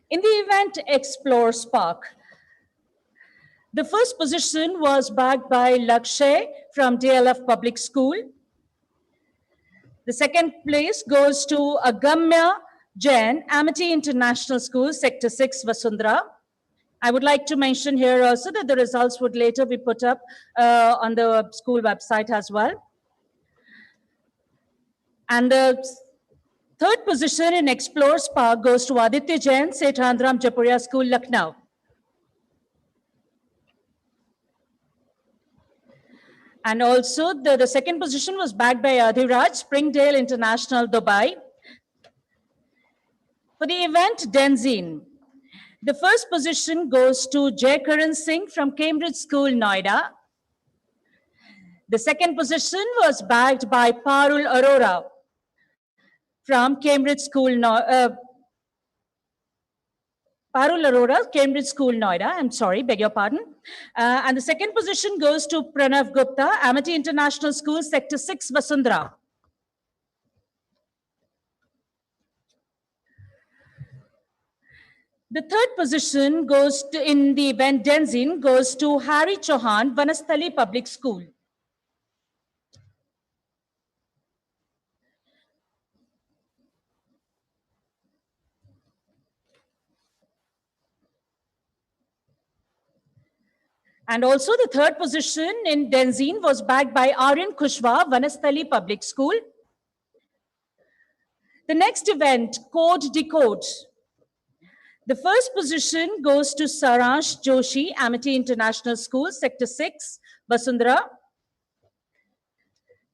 In the event Explore Spark, the first position was bagged by Lakshay from DLF Public School. The second place goes to Agamya Jain, Amity International School, Sector 6, Vasundhara. I would like to mention here also that the results would later be put up on the school website as well. And the third position in Explore Spark goes to Aditya Jain, Seth Anandram Jaipuria School, Lucknow. And also the second position was bagged by Adhiraj, Springdale International, Dubai. For the event Denzin, the first position goes to Jaykaran Singh from Cambridge School, Noida. The second position was bagged by Parul Arora from Cambridge School, Parul Arora, Cambridge School, Noida. I'm sorry, beg your pardon. And the second position goes to Pranav Gupta, Amity International School, Sector 6, Vasundhara. The third position goes to, in the event Denzin, goes to Harry Chauhan, Vanasthali Public School. And also the third position in Denzin was bagged by Aryan Kushwa, Vanasthali Public School. The next event, Code Decode. The first position goes to Saransh Joshi, Amity International School, Sector 6, Vasundhara.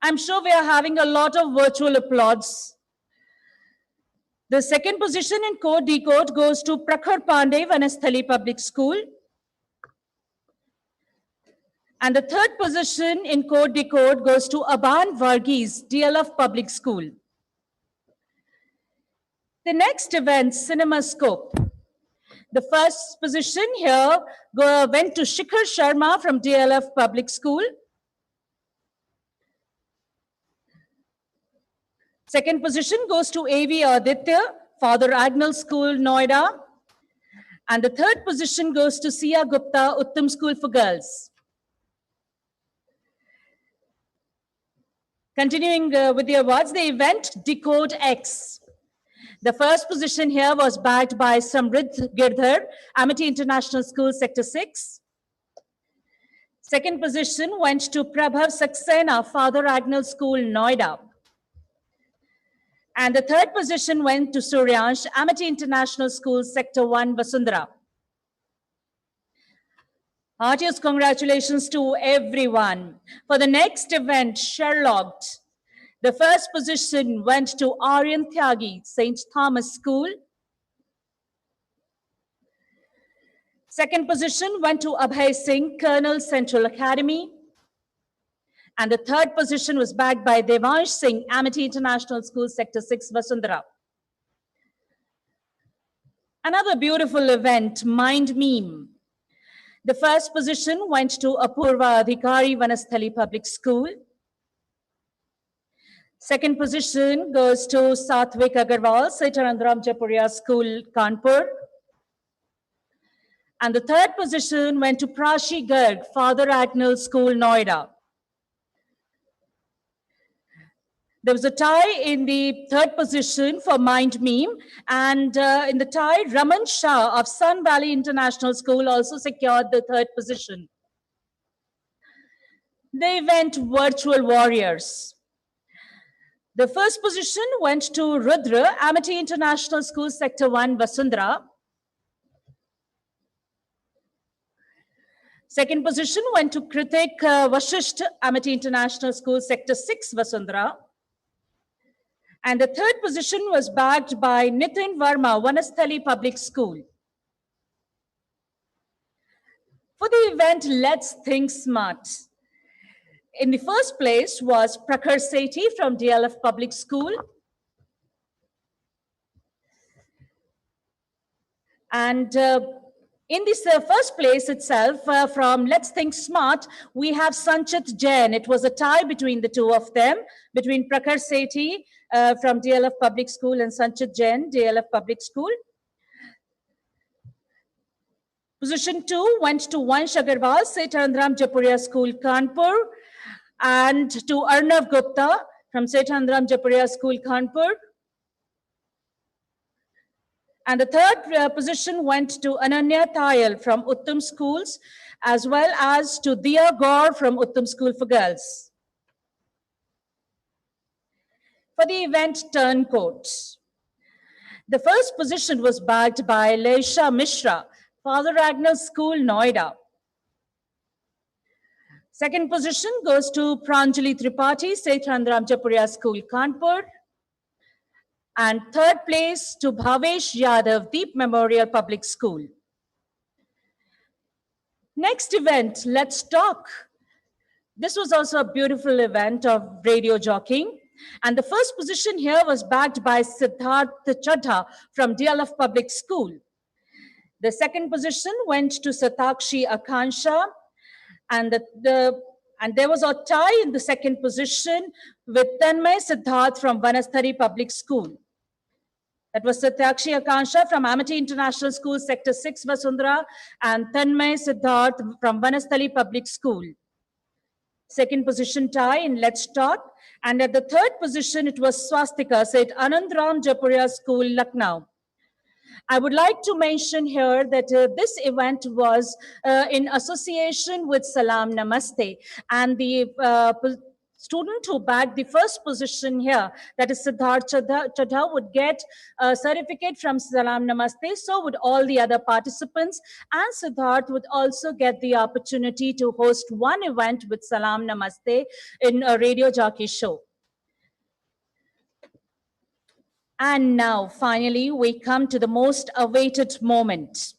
I'm sure we are having a lot of virtual applause. The second position in Code Decode goes to Prakhar Pandey, Vanasthali Public School. And the third position in Code Decode goes to Aban Varghese, DLF Public School. The next event, CinemaScope. The first position here went to Shikhar Sharma from DLF Public School. Second position goes to A.V. Aditya, Father Agnel School, Noida. And the third position goes to Sia Gupta, Uttam School for Girls. Continuing with the awards, the event Decode X. The first position here was bagged by Samrid Girdhar, Amity International School, Sector 6. Second position went to Prabhav Saxena, Father Agnel School, Noida. And the third position went to Suryansh, Amity International School, Sector 1, Vasundhara. Heartiest congratulations to everyone. For the next event, Sherlock. The first position went to Aryan Tyagi, St. Thomas School. Second position went to Abhay Singh, Colonel Central Academy. And the third position was bagged by Devansh Singh, Amity International School, Sector 6, Vasundhara. Another beautiful event, Mind Meme. The first position went to Apurva Adhikari, Vanasthali Public School. Second position goes to Satvik Agarwal, Seth Anandram Jaipuria School, Kanpur. And the third position went to Prashi Garg, Father Agnel School, Noida. There was a tie in the third position for Mind Meme, and in the tie, Raman Shah of Sun Valley International School also secured the third position. The event Virtual Warriors. The first position went to Rudra, Amity International School, Sector 1, Vasundhara. Second position went to Kritik Vashisht, Amity International School, Sector 6, Vasundhara. And the third position was bagged by Nitin Verma, Vanasthali Public School. For the event, Let's Think Smart. In the first place was Prakhar Sethi from DLF Public School. And in this first place itself, from Let's Think Smart, we have Sanchit Jain. It was a tie between the two of them, between Prakhar Sethi from DLF Public School and Sanchit Jain, DLF Public School. Position 2 went to Vansh Agarwal, Seth Anandram Jaipuria School, Kanpur, and to Arnav Gupta from Seth Anandram Jaipuria School, Kanpur. And the third position went to Ananya Tayal from Uttam Schools, as well as to Diya Gaur from Uttam School for Girls. For the event Turncoat, the first position was bagged by Leisha Mishra, Father Agnel School, Noida. Second position goes to Pranjali Tripathi, Seth Anandram Jaipuria School, Kanpur. And third place to Bhavesh Yadav, Deep Memorial Public School. Next event, Let's Talk. This was also a beautiful event of radio jockeying. And the first position here was bagged by Siddharth Chadha from DLF Public School. The second position went to Satakshi Akansha. And there was a tie in the second position with Tanmay Siddharth from Vanasthali Public School. That was Satyakshi Akansha from Amity International School, Sector 6, Vasundhara, and Tanmay Siddharth from Vanasthali Public School. Second position tie in Let's Talk. And at the third position, it was Swastika, Seth Anandram Jaipuria School, Lucknow. I would like to mention here that this event was in association with Salam Namaste, and the student who bagged the first position here, that is Siddharth Chadha, would get a certificate from Salam Namaste. So would all the other participants, and Siddharth would also get the opportunity to host one event with Salam Namaste in a radio jockey show. And now, finally, we come to the most awaited moment,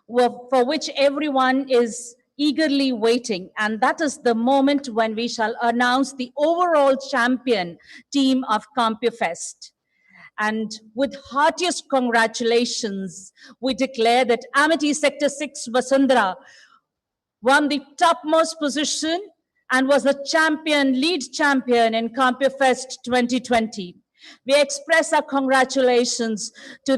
for which everyone is eagerly waiting. And that is the moment when we shall announce the overall champion team of Compufest. And with heartiest congratulations, we declare that Amity Sector 6 Vasundhara won the topmost position and was the champion, lead champion in Compufest 2020. We express our congratulations to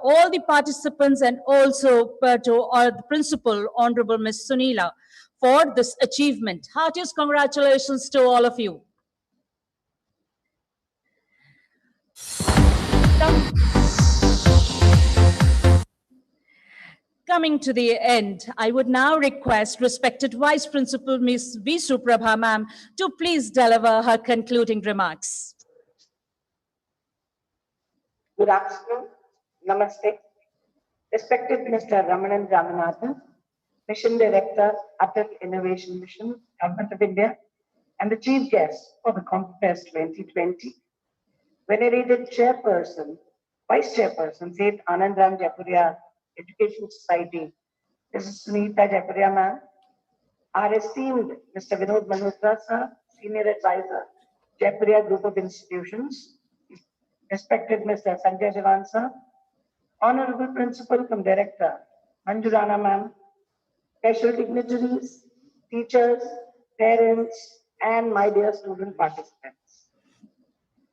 all the participants and also to our principal, Honorable Ms. Sunila, for this achievement. Heartiest congratulations to all of you. Coming to the end, I would now request respected Vice Principal Ms. V. Suprabha ma'am to please deliver her concluding remarks. Good afternoon. Namaste. Respected Mr. Ramanan Ramanathan, Mission Director, Atal Innovation Mission, Government of India, and the Chief Guest for the Compufest 2020, venerated Chairperson, Vice Chairperson, Seth Anandram Jaipuria Education Society, Mrs. Sunita Jaipuria ma'am, our esteemed Mr. Vinod Malhotra sir, Senior Advisor, Jaipuria Group of Institutions, respected Mr. Sanjay Javan sir, Honorable Principal cum Director, Manju Rana ma'am, special dignitaries, teachers, parents, and my dear student participants.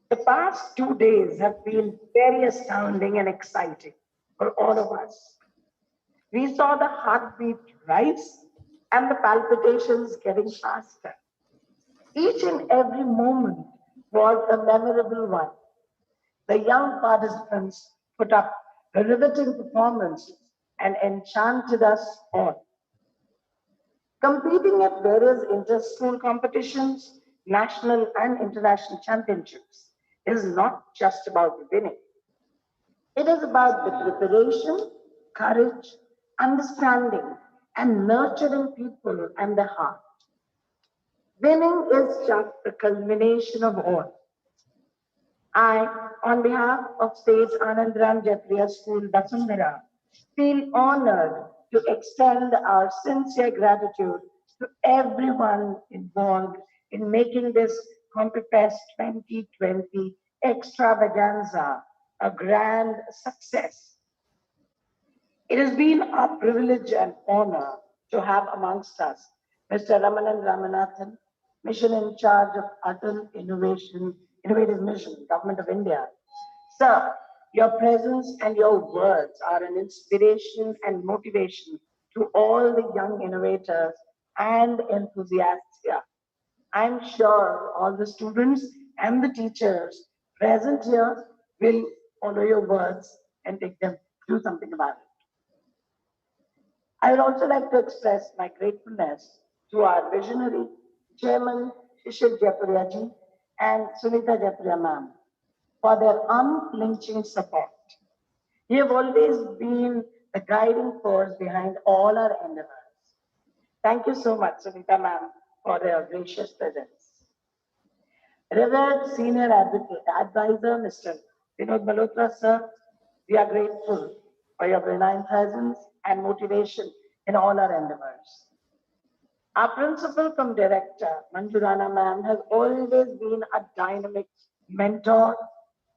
The past 2 days have been very astounding and exciting for all of us. We saw the heartbeat rise and the palpitations getting faster. Each and every moment was a memorable one. The young participants put up riveting performances and enchanted us all. Competing at various inter-school competitions, national and international championships is not just about winning. It is about the preparation, courage, understanding, and nurturing people and the heart. Winning is just the culmination of all. I, on behalf of Seth Anandram Jaipuria School, Vasundhara, feel honored to extend our sincere gratitude to everyone involved in making this Compufest 2020 extravaganza a grand success. It has been our privilege and honor to have amongst us Mr. Ramanan Ramanathan, Mission in charge of Atal Innovative Mission, Government of India. Sir, your presence and your words are an inspiration and motivation to all the young innovators and enthusiasts here. I'm sure all the students and the teachers present here will follow your words and take them, do something about it. I would also like to express my gratefulness to our visionary Chairman Sunita Jaipuria ji and Sunita Jaipuria ma'am for their unflinching support. You have always been the guiding force behind all our endeavors. Thank you so much, Sunita ma'am, for your gracious presence. Revered Senior Advisor, Mr. Vinod Malhotra sir, we are grateful for your benign presence and motivation in all our endeavors. Our principal cum director, Manju Rana ma'am, has always been a dynamic mentor,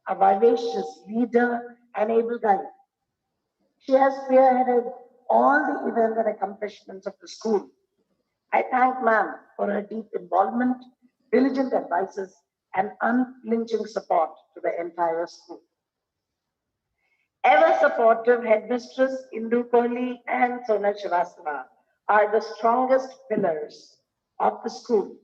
a vivacious leader, and able guide. She has spearheaded all the events and accomplishments of the school. I thank ma'am for her deep involvement, diligent advices, and unflinching support to the entire school. Ever supportive headmistress Indu Kohli and Sona Srivastava are the strongest pillars of the school,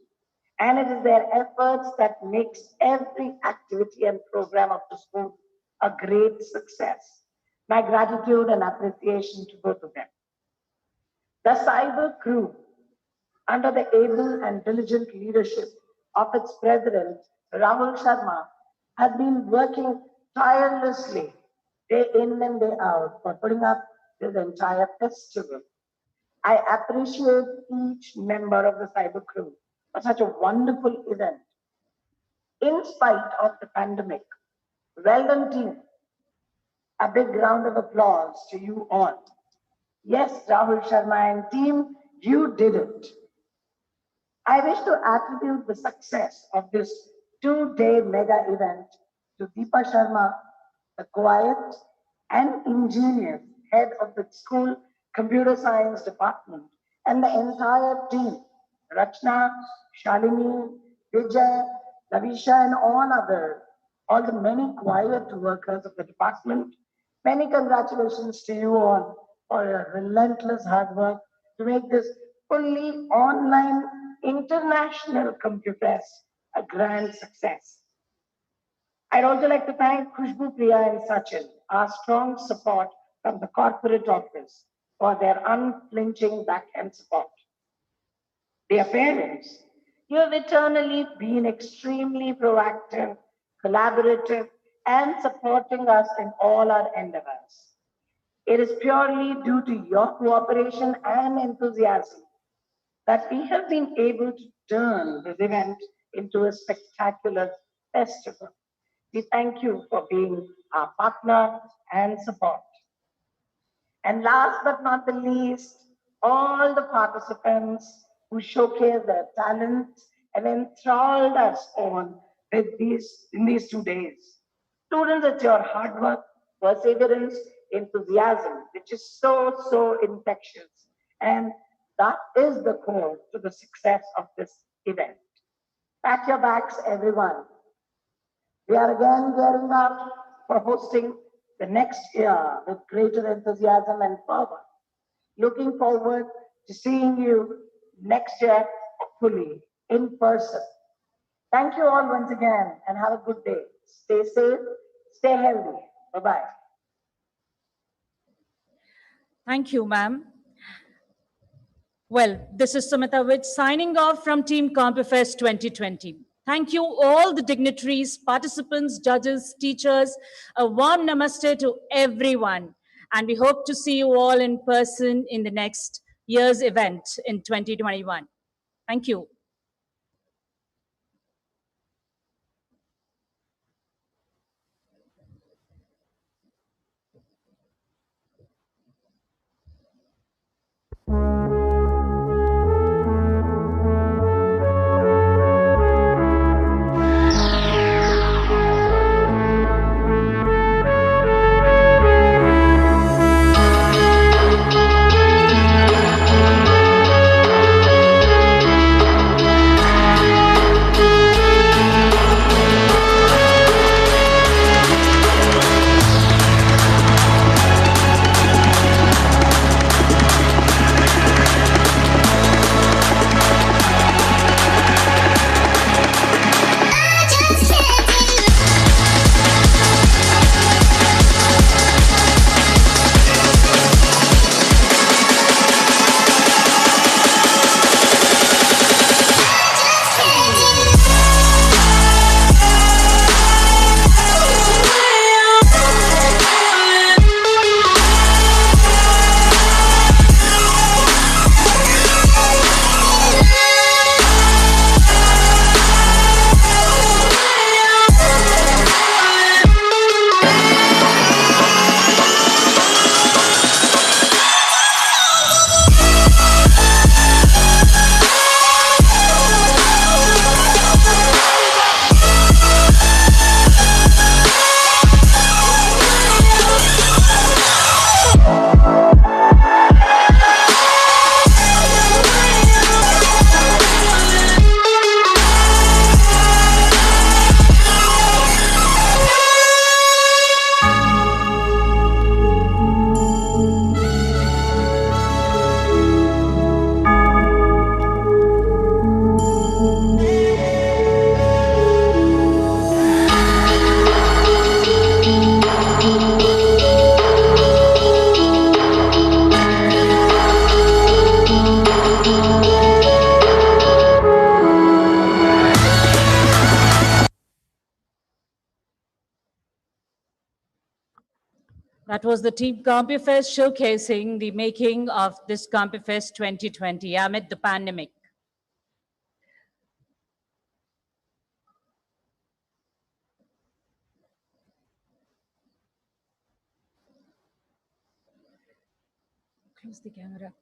and it is their efforts that makes every activity and program of the school a great success. My gratitude and appreciation to both of them. The cyber crew, under the able and diligent leadership of its president, Rahul Sharma, has been working tirelessly day in and day out for putting up this entire festival. I appreciate each member of the cyber crew for such a wonderful event. In spite of the pandemic, Well done, team. A big round of applause to you all. Yes, Rahul Sharma and team, you did it. I wish to attribute the success of this two-day mega event to Deepa Sharma, the quiet and ingenious head of the school computer science department, and the entire team, Rachna, Shalini, Vijay, Lavisha, and all the many quiet workers of the department. Many congratulations to you all for your relentless hard work to make this fully online international Compufest a grand success. I'd also like to thank Khushbu, Priya, and Sachin, our strong support from the corporate office for their unflinching backhand support. Dear parents, you have eternally been extremely proactive, collaborative, and supporting us in all our endeavors. It is purely due to your cooperation and enthusiasm that we have been able to turn this event into a spectacular festival. We thank you for being our partner and support. And last but not the least, all the participants who showcased their talents and enthralled us on in these 2 days. Students, it's your hard work, perseverance, enthusiasm, which is so infectious. And that is the core to the success of this event. Pack your bags, everyone. We are again gearing up for hosting the next year with greater enthusiasm and fervor. Looking forward to seeing you next year, hopefully in person. Thank you all once again and have a good day. Stay safe, stay healthy. Bye-bye. Thank you, ma'am. Well, this is Sumita Vij signing off from Team Compufest 2020. Thank you all the dignitaries, participants, judges, teachers. A warm namaste to everyone. And we hope to see you all in person in the next year's event in 2021. Thank you. That was the Team Compufest showcasing the making of this Compufest 2020 amid the pandemic. Close the camera.